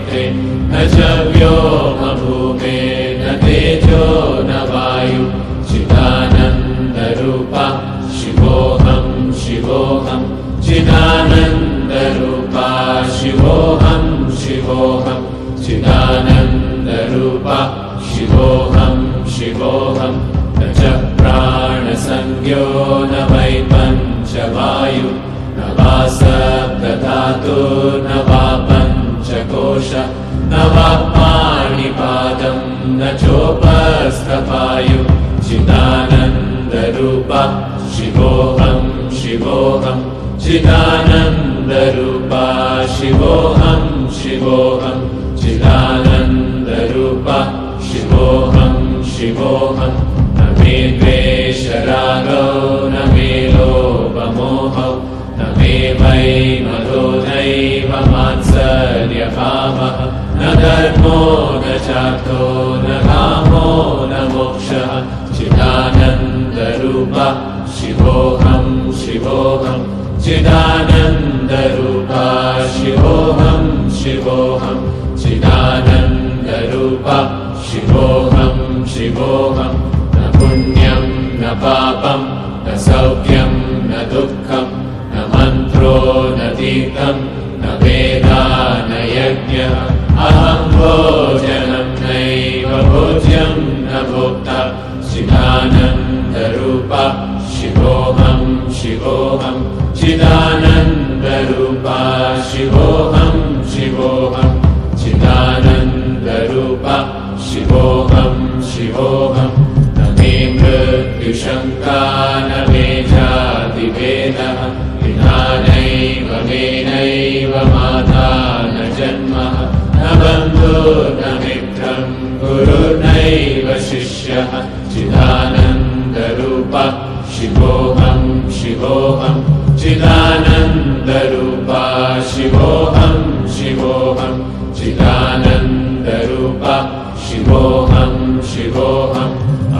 नेत्रे न च व्योमभूमेर्न तेजो न वायु चिदानन्दरूपा शिवोऽहं शिवोऽहं चिदानन्दरूपा शिवोऽहं शिवोऽहं चिदानन्दरूपा शिवोऽहं शिवोऽहं न च प्राणसंज्ञो न वै पञ्चवायु न वा सप्तधातुर्न वा पञ्चकोश न वा पाणिपादं न चोपस्थपायु चिदानन्दरूपा शिवोऽहं शिवोऽहं चिदानन्दरूपा शिवोऽहं शिवोऽहं चिदानन्दरूपा शिवोऽहं शिवोऽहं न मे द्वेषरागौ न मे लोभमोहौ न मे वै मदो नैव मात्सर्यभावः न धर्मो न चार्थो न कामो न मोक्षः चिदानन्दरूपा शिवोऽहं शिवोऽहं चिदानन्दरूपा शिवोऽहं शिवोऽहं चिदानन्दरूपा शिवोऽहं शिवोऽहं न पुण्यं न पापं न सौख्यं न दुःखं न मन्त्रो न तीर्थं न वेदा न यज्ञः अहं भोजनं नैव भोज्यं न भोक्ता चिदानन्दरूपा शिवोऽहं शिवोऽहं चिदानन्दरूपा शिवोऽहं शिवोऽहं चिदानन्दरूपा शिवोऽहं शिवोऽहं न मे मृत्युशङ्का न मे जातिभेदः विना नैव मे नैव माता न जन्मः न बन्धुर्न मित्रं गुरुर्नैव शिष्यः चिदानन्दरूपा शिवोऽहं शिवोऽहं चिदानन्दरूपा शिवोऽहं शिवोऽहं चिदानन्दरूपा शिवोऽहं शिवोऽहम्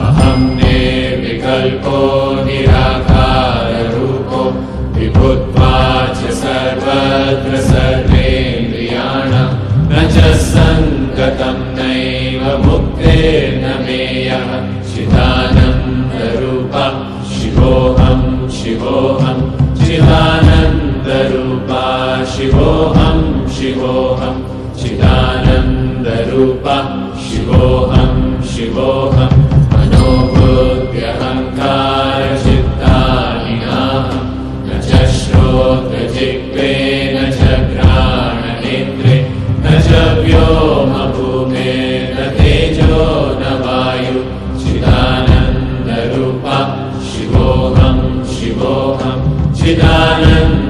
अहं निर्विकल्पो निराकाररूपो विभुत्वा च सर्वत्र सर्वेन्द्रियाणां न च सङ्गतं नैव मुक्तिर्न मेयः चिदानन्दरूपा शिवोऽहं शिवोऽहं चिदानन्दरूपा शिवोऽहं शिवोऽहं चिदानन्दरूपा शिवोऽहं शिवोऽहं मनोबुद्ध्यहङ्कारचित्तानि नाहं न च श्रोत्रजिह्वे न च घ्राणनेत्रे न च व्योमभूमेर्न तेजो न वायु चिदानन्दरूपा शिवोऽहं शिवोऽहं चिदानन्द